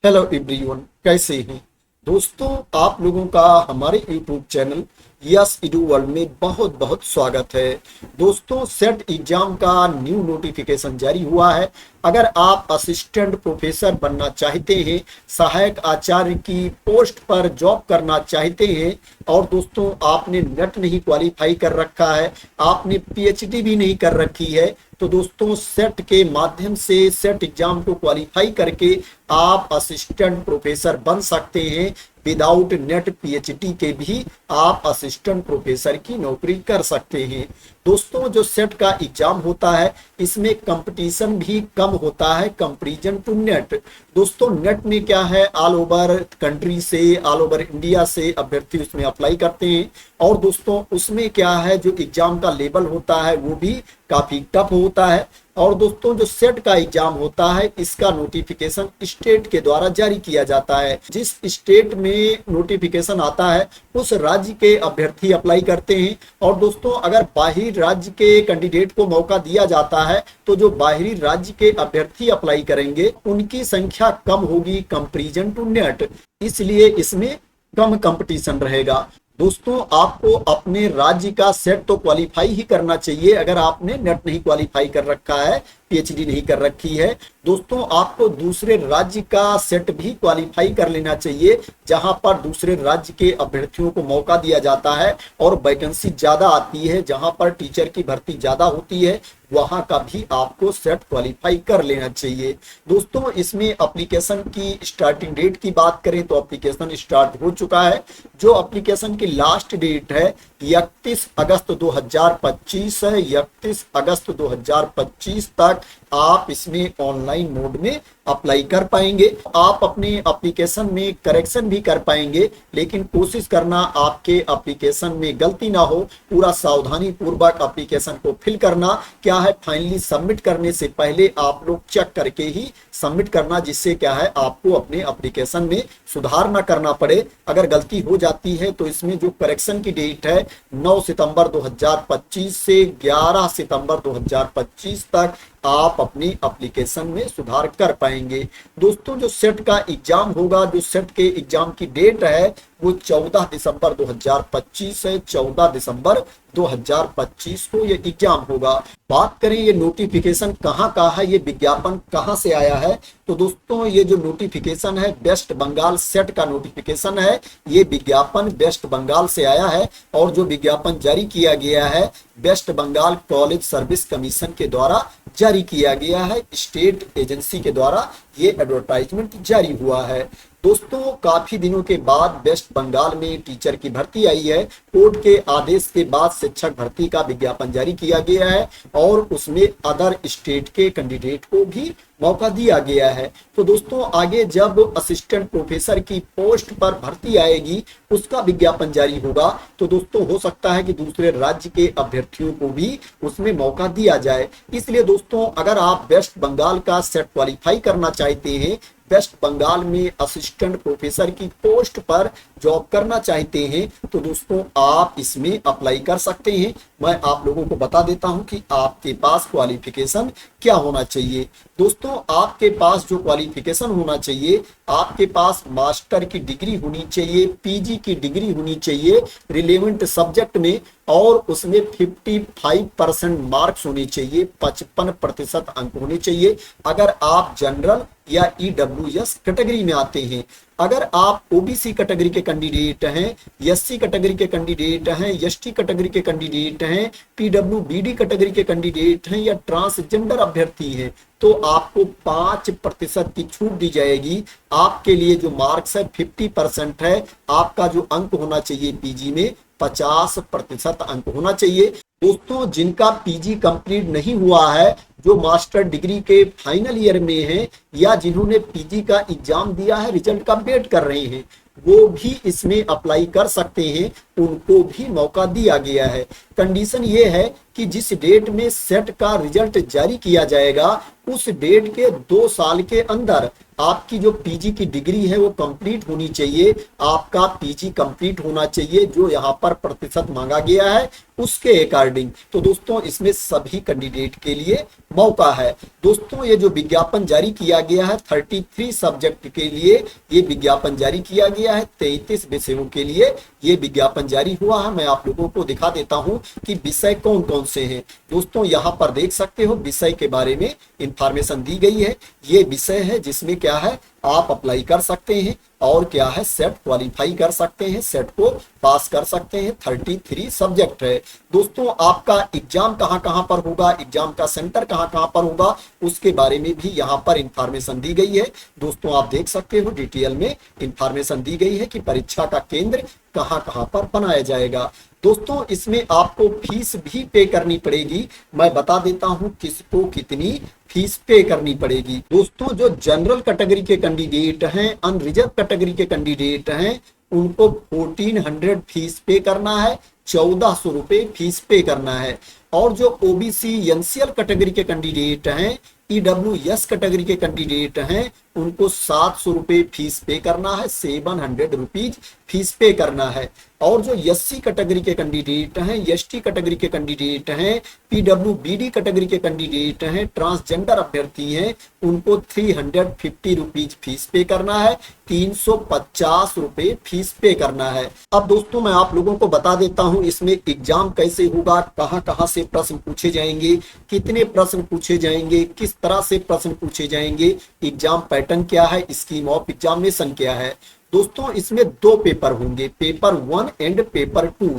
Hello everyone, कैसे हैं दोस्तों। आप लोगों का हमारे YouTube channel yes edu world में बहुत बहुत स्वागत है। दोस्तों, सेट एग्जाम का न्यू नोटिफिकेशन जारी हुआ है। अगर आप असिस्टेंट प्रोफेसर बनना चाहते हैं, सहायक आचार्य की पोस्ट पर जॉब करना चाहते हैं और दोस्तों आपने नेट नहीं क्वालिफाई कर रखा है, आपने पीएचडी भी नहीं कर रखी है, तो दोस्तों सेट के माध्यम से सेट एग्जाम को क्वालिफाई करके आप असिस्टेंट प्रोफेसर बन सकते हैं। विदाउट नेट पीएचडी के भी आप असिस्टेंट प्रोफेसर की नौकरी कर सकते हैं। दोस्तों, जो सेट का एग्जाम होता है इसमें कंपटीशन भी कम होता है कंपैरिजन टू नेट। दोस्तों, नेट में क्या है, ऑल ओवर कंट्री से, ऑल ओवर इंडिया से अभ्यर्थी उसमें अप्लाई करते हैं और दोस्तों उसमें क्या है, जो एग्जाम का लेवल होता है वो भी काफी टफ होता है। और दोस्तों, जो सेट का एग्जाम होता है इसका नोटिफिकेशन स्टेट के द्वारा जारी किया जाता है। जिस स्टेट में नोटिफिकेशन आता है उस राज्य के अभ्यर्थी अप्लाई करते हैं और दोस्तों अगर बाहरी राज्य के कैंडिडेट को मौका दिया जाता है तो जो बाहरी राज्य के अभ्यर्थी अप्लाई करेंगे उनकी संख्या कम होगी कंपैरिजन टू नेट, इसलिए इसमें कम कंपटीशन रहेगा। दोस्तों, आपको अपने राज्य का सेट तो क्वालिफाई ही करना चाहिए। अगर आपने नेट नहीं क्वालिफाई कर रखा है, पीएचडी नहीं कर रखी है, दोस्तों आपको दूसरे राज्य का सेट भी क्वालिफाई कर लेना चाहिए जहां पर दूसरे राज्य के अभ्यर्थियों को मौका दिया जाता है और वैकेंसी ज्यादा आती है, जहां पर टीचर की भर्ती ज्यादा होती है, वहां का भी आपको सेट क्वालिफाई कर लेना चाहिए। दोस्तों, इसमें एप्लीकेशन की स्टार्टिंग डेट की बात करें तो एप्लीकेशन स्टार्ट हो चुका है। जो एप्लीकेशन की लास्ट डेट है 31 अगस्त 2025 है। 31 अगस्त 2025 तक आप इसमें ऑनलाइन मोड में अप्लाई कर पाएंगे। आप अपने एप्लीकेशन में करेक्शन भी कर पाएंगे, लेकिन कोशिश करना आपके एप्लीकेशन में गलती ना हो। पूरा सावधानी पूर्वक एप्लीकेशन को फिल करना। क्या है, फाइनली सबमिट करने से पहले आप लोग चेक करके ही सबमिट करना, जिससे क्या है आपको अपने एप्लीकेशन में सुधार ना करना पड़े। अगर गलती हो जाती है तो इसमें जो करेक्शन की डेट है 9 सितंबर 2025 से 11 सितंबर 2025 तक आप अपनी एप्लीकेशन में सुधार कर पाएंगे। दोस्तों, जो सेट का एग्जाम होगा, जो सेट के एग्जाम की डेट है वो 14 दिसंबर 2025 है। 14 दिसंबर 2025 को ये एग्जाम होगा। बात करें ये नोटिफिकेशन कहाँ का है, ये विज्ञापन कहाँ से आया है, तो दोस्तों ये जो नोटिफिकेशन है वेस्ट बंगाल सेट का नोटिफिकेशन है। ये विज्ञापन वेस्ट बंगाल से आया है और जो विज्ञापन जारी किया गया है West Bengal college service commission के द्वारा जारी किया गया है। स्टेट एजेंसी के द्वारा ये एडवर्टाइजमेंट जारी हुआ है। दोस्तों, काफी दिनों के बाद वेस्ट बंगाल में टीचर की भर्ती आई है। कोर्ट के आदेश के बाद शिक्षक भर्ती का विज्ञापन जारी किया गया है और उसमें अदर स्टेट के कैंडिडेट को भी मौका दिया गया है। तो दोस्तों, आगे जब असिस्टेंट प्रोफेसर की पोस्ट पर भर्ती आएगी उसका विज्ञापन जारी होगा तो दोस्तों हो सकता है कि दूसरे राज्य के अभ्यर्थियों को भी उसमें मौका दिया जाए। इसलिए दोस्तों, अगर आप वेस्ट बंगाल का सेट क्वालिफाई करना चाहते हैं, वेस्ट बंगाल में असिस्टेंट प्रोफेसर की पोस्ट पर जॉब करना चाहते हैं, तो दोस्तों आप इसमें अप्लाई कर सकते हैं। मैं आप लोगों को बता देता हूं कि आपके पास क्वालिफिकेशन क्या होना चाहिए। दोस्तों, आपके पास जो क्वालिफिकेशन होना चाहिए, आपके पास मास्टर की डिग्री होनी चाहिए, पीजी की डिग्री होनी चाहिए रिलेवेंट सब्जेक्ट में और उसमें 55% मार्क्स होने चाहिए, 55% अंक होने चाहिए। अगर आप जनरल या ईडब्ल्यूएस कैटेगरी में आते हैं, अगर आप ओबीसी कैटेगरी के कैंडिडेट हैं, एससी कैटेगरी के कैंडिडेट हैं, एसटी कैटेगरी के कैंडिडेट हैं, पीडब्ल्यूबीडी कैटेगरी के कैंडिडेट हैं या ट्रांसजेंडर अभ्यर्थी हैं, तो आपको 5% की छूट दी जाएगी। आपके लिए जो मार्क्स है 50% है। आपका जो अंक होना चाहिए पीजी में 50% अंक होना चाहिए। दोस्तों, जिनका पीजी कंप्लीट नहीं हुआ है, जो मास्टर डिग्री के फाइनल ईयर में है या जिन्होंने पीजी का एग्जाम दिया है, रिजल्ट का वेट कर रहे हैं, वो भी इसमें अप्लाई कर सकते हैं। उनको भी मौका दिया गया है। कंडीशन ये है कि जिस डेट में सेट का रिजल्ट जारी किया जाएगा उस डेट के 2 साल के अंदर आपकी जो पीजी की डिग्री है वो कंप्लीट होनी चाहिए, आपका पीजी कंप्लीट होना चाहिए, जो यहाँ पर प्रतिशत मांगा गया है उसके अकॉर्डिंग। तो दोस्तों इसमें सभी कैंडिडेट के लिए मौका है। दोस्तों ये जो विज्ञापन जारी किया गया है 33 सब्जेक्ट के लिए ये विज्ञापन जारी किया गया है, 33 विषयों के लिए ये विज्ञापन जारी हुआ है। मैं आप लोगों को दिखा देता हूं कि विषय कौन कौन से हैं। दोस्तों यहाँ पर देख सकते हो विषय के बारे में इंफॉर्मेशन दी गई है। ये विषय है जिसमें क्या है आप अप्लाई कर सकते हैं और क्या है सेट क्वालिफाई कर सकते हैं, सेट को पास कर सकते हैं। 33 सब्जेक्ट है। दोस्तों आपका एग्जाम कहां कहां पर होगा, एग्जाम का सेंटर कहां कहां पर होगा उसके बारे में भी यहां पर इंफॉर्मेशन दी गई है। दोस्तों आप देख सकते हो डिटेल में इंफॉर्मेशन दी गई है कि परीक्षा का केंद्र कहां कहां पर बनाया जाएगा। दोस्तों इसमें आपको फीस भी पे करनी पड़ेगी। मैं बता देता हूं किसको कितनी फीस पे करनी पड़ेगी। दोस्तों जो जनरल कैटेगरी के कैंडिडेट हैं, अनरिजर्व कैटेगरी के कैंडिडेट हैं, उनको 1400 फीस पे करना है, 1400 रुपए फीस पे करना है। और जो ओबीसी एनसीएल कैटेगरी के कैंडिडेट हैं, ईडब्ल्यूएस कैटेगरी के कैंडिडेट हैं, उनको 700 रुपए फीस पे करना है, 700 रुपीज फीस पे करना है। और जो एससी कैटेगरी के कैंडिडेट हैं, एसटी कैटेगरी के कैंडिडेट हैं, पीडब्ल्यूबीडी कैटेगरी के कैंडिडेट हैं, ट्रांसजेंडर अभ्यर्थी हैं, उनको 350 रुपीज फीस पे करना है, 350 रुपए फीस पे करना है। अब दोस्तों मैं आप लोगों को बता देता हूं इसमें एग्जाम कैसे होगा, कहां कहां से प्रश्न पूछे जाएंगे, कितने प्रश्न पूछे जाएंगे, किस तरह से प्रश्न पूछे जाएंगे, एग्जाम पैटर्न क्या है, स्कीम ऑफ एग्जामिनेशन क्या है। दोस्तों इसमें 2 पेपर होंगे, पेपर 1 एंड पेपर 2।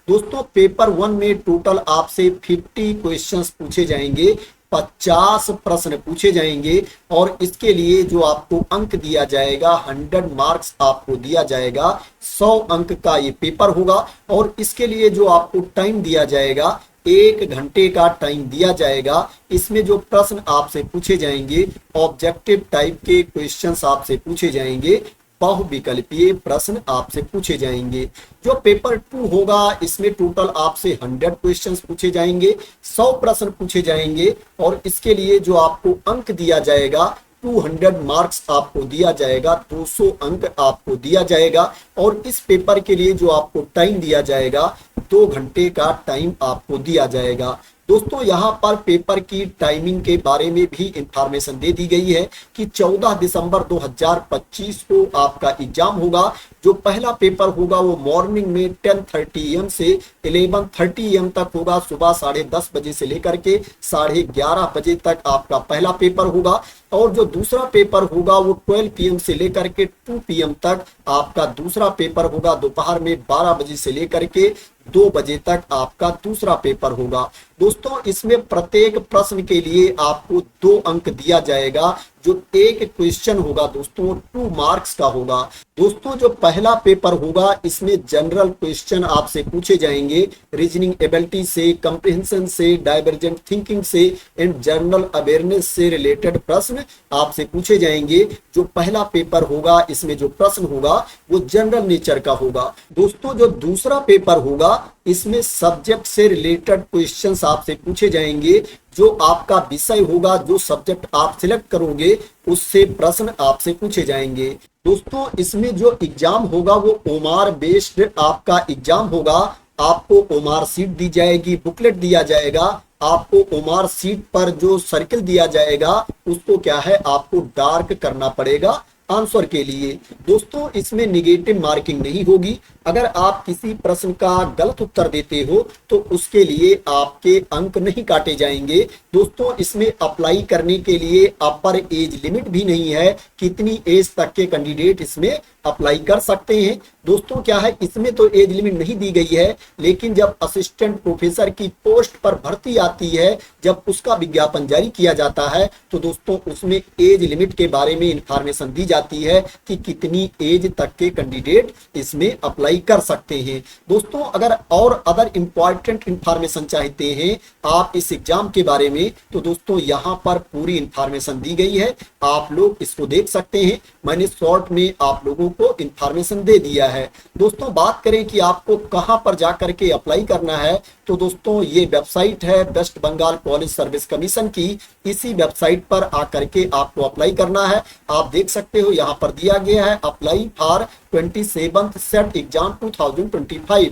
दोस्तों पेपर 1 में टोटल आपसे 50 क्वेश्चंस पूछे जाएंगे, 50 प्रश्न पूछे जाएंगे और इसके लिए जो आपको अंक दिया जाएगा 100 मार्क्स आपको दिया जाएगा। 100 अंक का ये पेपर होगा और इसके लिए जो आपको टाइम दिया जाएगा 1 घंटे का टाइम दिया जाएगा। इसमें जो प्रश्न आपसे पूछे जाएंगे ऑब्जेक्टिव टाइप के क्वेश्चंस आपसे पूछे जाएंगे, बहुविकल्पीय प्रश्न आपसे पूछे जाएंगे। जो पेपर 2 होगा इसमें टोटल आपसे 100 क्वेश्चंस पूछे जाएंगे, 100 प्रश्न पूछे जाएंगे और इसके लिए जो आपको अंक दिया जाएगा 200 मार्क्स आपको दिया जाएगा, 200 अंक आपको दिया जाएगा। और इस पेपर के लिए जो आपको टाइम दिया जाएगा 2 घंटे का टाइम आपको दिया जाएगा। दोस्तों यहाँ पर पेपर की टाइमिंग के बारे में भी इंफॉर्मेशन दे दी गई है कि 14 दिसंबर 2025 को आपका एग्जाम होगा। जो पहला पेपर होगा वो मॉर्निंग में 10:30 AM से 11:30 AM तक होगा, सुबह 10:30 बजे से लेकर के 11:30 बजे तक आपका पहला पेपर होगा। और जो दूसरा पेपर होगा वो 12 PM से लेकर के 2 PM तक आपका दूसरा पेपर होगा, दोपहर में 12 बजे से लेकर के 2 बजे तक आपका दूसरा पेपर होगा। दोस्तों इसमें प्रत्येक प्रश्न के लिए आपको 2 अंक दिया जाएगा। जो एक क्वेश्चन होगा दोस्तों 2 मार्क्स का होगा। दोस्तों जो पहला पेपर होगा इसमें जनरल क्वेश्चन आपसे पूछे जाएंगे, रीजनिंग एबिलिटी से, कंप्रिहेंशन से, डाइवर्जेंट थिंकिंग से एंड जनरल अवेयरनेस से रिलेटेड प्रश्न आपसे पूछे जाएंगे। जो पहला पेपर होगा इसमें जो प्रश्न होगा वो जनरल नेचर का होगा। दोस्तों जो दूसरा पेपर होगा इसमें सब्जेक्ट से रिलेटेड क्वेश्चंस आपसे पूछे जाएंगे। जो आपका विषय होगा, जो सब्जेक्ट आप सिलेक्ट करोगे उससे प्रश्न आपसे पूछे जाएंगे। दोस्तों इसमें जो एग्जाम होगा वो ओमार बेस्ड आपका एग्जाम होगा। आपको ओमार सीट दी जाएगी, बुकलेट दिया जाएगा। आपको ओमार सीट पर जो सर्किल दिया जाएगा उसको क्या है आपको डार्क करना पड़ेगा आंसर के लिए। दोस्तों इसमें निगेटिव मार्किंग नहीं होगी। अगर आप किसी प्रश्न का गलत उत्तर देते हो तो उसके लिए आपके अंक नहीं काटे जाएंगे। दोस्तों इसमें अप्लाई करने के लिए अपर एज लिमिट भी नहीं है, कितनी एज तक के कैंडिडेट इसमें अप्लाई कर सकते हैं। दोस्तों क्या है इसमें तो एज लिमिट नहीं दी गई है, लेकिन जब असिस्टेंट प्रोफेसर की पोस्ट पर भर्ती आती है, जब उसका विज्ञापन जारी किया जाता है तो दोस्तों उसमें एज लिमिट के बारे में इंफॉर्मेशन दी जाती है कि कितनी एज तक के कैंडिडेट इसमें अप्लाई अप्लाई कर सकते हैं। दोस्तों अगर और अदर इंपॉर्टेंट इंफॉर्मेशन चाहते हैं आप इस एग्जाम के बारे में, तो दोस्तों यहाँ पर पूरी इंफॉर्मेशन दी गई है, आप लोग इसको देख सकते हैं। मैंने शॉर्ट में आप लोगों को इंफॉर्मेशन दे दिया है। दोस्तों बात करें कि आपको कहां पर जाकर के अप्लाई करना है, तो दोस्तों ये वेबसाइट है West Bengal college service commission की। इसी वेबसाइट पर आकर के आपको अप्लाई करना है। आप देख सकते हो यहाँ पर दिया गया है apply for 27th set exam 2025।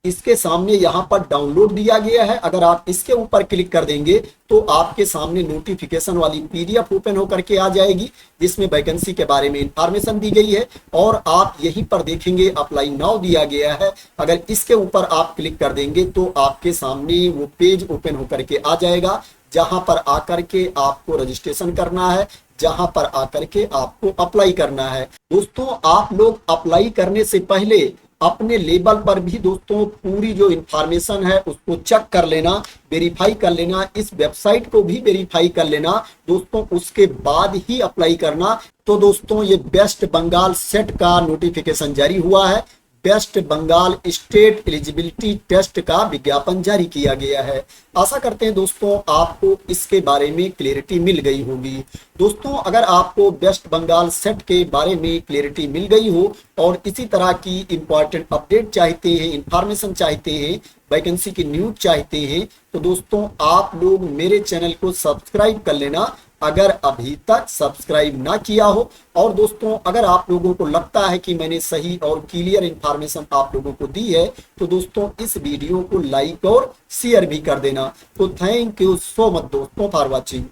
इसके सामने यहाँ पर डाउनलोड दिया गया है। अगर आप इसके ऊपर क्लिक कर देंगे तो आपके सामने नोटिफिकेशन वाली पीडीएफ ओपन होकर के आ जाएगी, जिसमें वैकेंसी के बारे में इंफॉर्मेशन दी गई है। और आप यहीं पर देखेंगे अप्लाई नाउ दिया गया है। अगर इसके ऊपर आप क्लिक कर देंगे तो आपके सामने वो पेज ओपन होकर के आ जाएगा, जहां पर आकर के आपको रजिस्ट्रेशन करना है, जहां पर आकर के आपको अप्लाई करना है। दोस्तों आप लोग अप्लाई करने से पहले अपने लेवल पर भी दोस्तों पूरी जो इंफॉर्मेशन है उसको चेक कर लेना, वेरीफाई कर लेना, इस वेबसाइट को भी वेरीफाई कर लेना दोस्तों, उसके बाद ही अप्लाई करना। तो दोस्तों ये वेस्ट बंगाल सेट का नोटिफिकेशन जारी हुआ है। West Bengal state eligibility test का विज्ञापन जारी किया गया है। आशा करते हैं दोस्तों आपको इसके बारे में क्लैरिटी मिल गई होगी। दोस्तों अगर आपको वेस्ट बंगाल सेट के बारे में क्लैरिटी मिल गई हो और इसी तरह की इंपॉर्टेंट अपडेट चाहते हैं, इंफॉर्मेशन चाहते हैं, वैकेंसी की न्यूज चाहते हैं, तो दोस्तों आप लोग मेरे चैनल को सब्सक्राइब कर लेना अगर अभी तक सब्सक्राइब ना किया हो। और दोस्तों अगर आप लोगों को लगता है कि मैंने सही और क्लियर इंफॉर्मेशन आप लोगों को दी है, तो दोस्तों इस वीडियो को लाइक और शेयर भी कर देना। तो थैंक यू सो मच दोस्तों फॉर वॉचिंग।